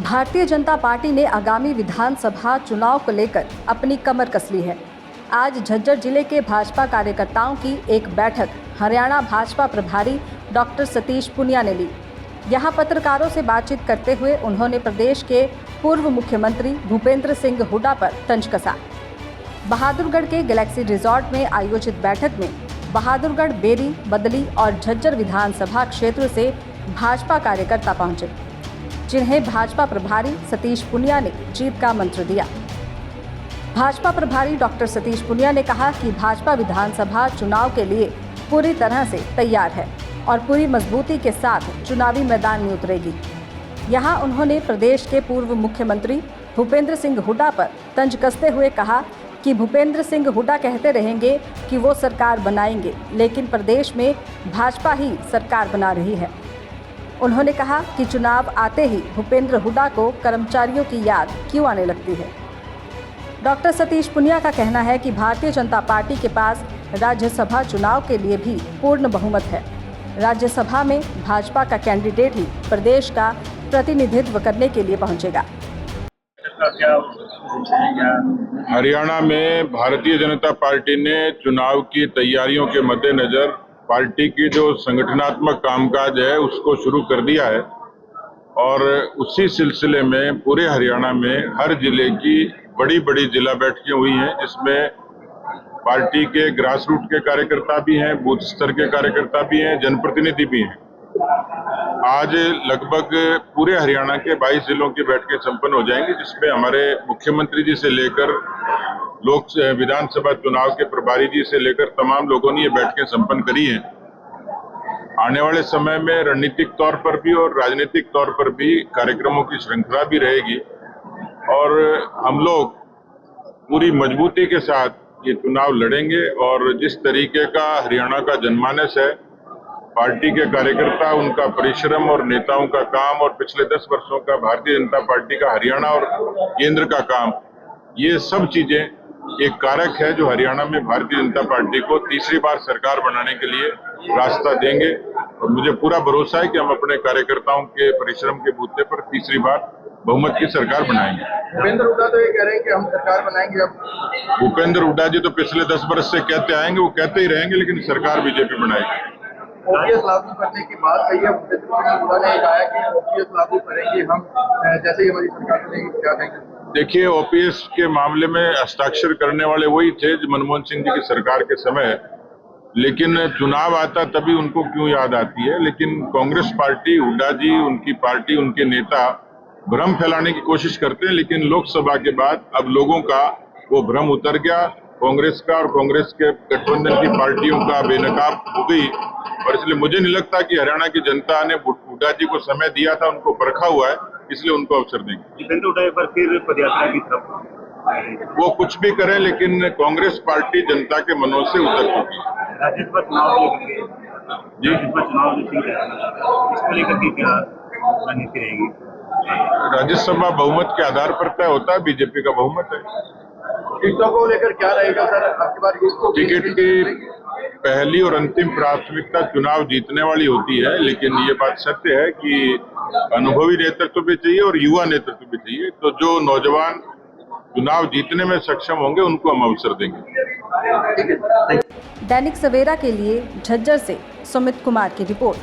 Bharatiya Janata party ने आगामी विधानसभा चुनाव को लेकर अपनी कमर कस ली है। आज झज्जर जिले के भाजपा कार्यकर्ताओं की एक बैठक हरियाणा भाजपा प्रभारी डॉक्टर सतीश पुनिया ने ली। यहां पत्रकारों से बातचीत करते हुए उन्होंने प्रदेश के पूर्व मुख्यमंत्री भूपेंद्र सिंह हुड्डा पर तंज कसा। बहादुरगढ़ के गैलेक्सी रिजॉर्ट में आयोजित बैठक में बहादुरगढ़, बेरी, बदली और झज्जर विधानसभा क्षेत्र से भाजपा कार्यकर्ता पहुंचे, जिन्हें भाजपा प्रभारी सतीश पुनिया ने जीत का मंत्र दिया। भाजपा प्रभारी डॉक्टर सतीश पुनिया ने कहा कि भाजपा विधानसभा चुनाव के लिए पूरी तरह से तैयार है और पूरी मजबूती के साथ चुनावी मैदान में उतरेगी। यहां उन्होंने प्रदेश के पूर्व मुख्यमंत्री भूपेंद्र सिंह हुड्डा पर तंज कसते हुए कहा कि भूपेंद्र सिंह हुड्डा कहते रहेंगे कि वो सरकार बनाएंगे, लेकिन प्रदेश में भाजपा ही सरकार बना रही है। उन्होंने कहा कि चुनाव आते ही भूपेंद्र हुड्डा को कर्मचारियों की याद क्यों आने लगती है। डॉक्टर सतीश पुनिया का कहना है कि भारतीय जनता पार्टी के पास राज्यसभा चुनाव के लिए भी पूर्ण बहुमत है। राज्यसभा में भाजपा का कैंडिडेट ही प्रदेश का प्रतिनिधित्व करने के लिए पहुंचेगा। हरियाणा में भारतीय जनता पार्टी ने चुनाव की तैयारियों के मद्देनजर पार्टी की जो संगठनात्मक कामकाज है उसको शुरू कर दिया है और उसी सिलसिले में पूरे हरियाणा में हर जिले की बड़ी बड़ी जिला बैठकें हुई हैं, जिसमें पार्टी के ग्रास रूट के कार्यकर्ता भी हैं, बूथ स्तर के कार्यकर्ता भी हैं, जनप्रतिनिधि भी हैं। आज लगभग पूरे हरियाणा के 22 जिलों की बैठकें संपन्न हो जाएंगी, जिसमें हमारे मुख्यमंत्री जी से लेकर विधानसभा चुनाव के प्रभारी जी से लेकर तमाम लोगों ने ये बैठकें संपन्न करी हैं। आने वाले समय में रणनीतिक तौर पर भी और राजनीतिक तौर पर भी कार्यक्रमों की श्रृंखला भी रहेगी और हम लोग पूरी मजबूती के साथ ये चुनाव लड़ेंगे। और जिस तरीके का हरियाणा का जनमानस है, पार्टी के कार्यकर्ता, उनका परिश्रम और नेताओं का काम और पिछले 10 वर्षों का भारतीय जनता पार्टी का हरियाणा और केंद्र का काम, ये सब चीजें एक कारक है जो हरियाणा में भारतीय जनता पार्टी को तीसरी बार सरकार बनाने के लिए रास्ता देंगे। और मुझे पूरा भरोसा है कि हम अपने कार्यकर्ताओं के परिश्रम के बूते पर तीसरी बार बहुमत की सरकार बनाएंगे। भूपेंद्र हुड्डा तो ये कह रहे हैं कि हम सरकार बनाएंगे। अब भूपेंद्र हुड्डा जी तो पिछले 10 वर्ष से कहते आएंगे, वो कहते ही रहेंगे, लेकिन सरकार बीजेपी बनाएगी। ओपीएस लागू करने की बात कही है, भूपेंद्र हुड्डा ने कहा है कि ओपीएस लागू करेंगे हम, जैसे ही हमारी सरकार बनेगी। क्या कहेंगे? देखिए, ओपीएस के मामले में हस्ताक्षर करने वाले वही थे मनमोहन सिंह जी की सरकार के समय, लेकिन चुनाव आता तभी उनको क्यों याद आती है। लेकिन कांग्रेस पार्टी, हुड्डा जी, उनकी पार्टी, उनके नेता भ्रम फैलाने की कोशिश करते हैं, लेकिन लोकसभा के बाद अब लोगों का वो भ्रम उतर गया। कांग्रेस का और कांग्रेस के गठबंधन की पार्टियों का बेनकाब हो गई और इसलिए मुझे नहीं लगता कि हरियाणा की जनता ने हुड्डा जी को समय दिया था, उनको परखा हुआ है, इसलिए उनको अवसर देंगे। पर फिर पदयात्रा की तरफ वो कुछ भी करें, लेकिन कांग्रेस पार्टी जनता के मनों से उतर चुकी है। राज्यसभा चुनाव इसको लेकर के क्या रणनीति रहेगी? राज्यसभा बहुमत के आधार पर तय होता है, बीजेपी का बहुमत है। टिकटों को लेकर क्या रहेगा सर आपकी बार? टिकट की पहली और अंतिम प्राथमिकता चुनाव जीतने वाली होती है, लेकिन ये बात सत्य है कि अनुभवी नेतृत्व भी चाहिए और युवा नेतृत्व भी चाहिए। तो जो नौजवान चुनाव जीतने में सक्षम होंगे उनको हम अवसर देंगे। दैनिक सवेरा के लिए झज्जर से सुमित कुमार की रिपोर्ट।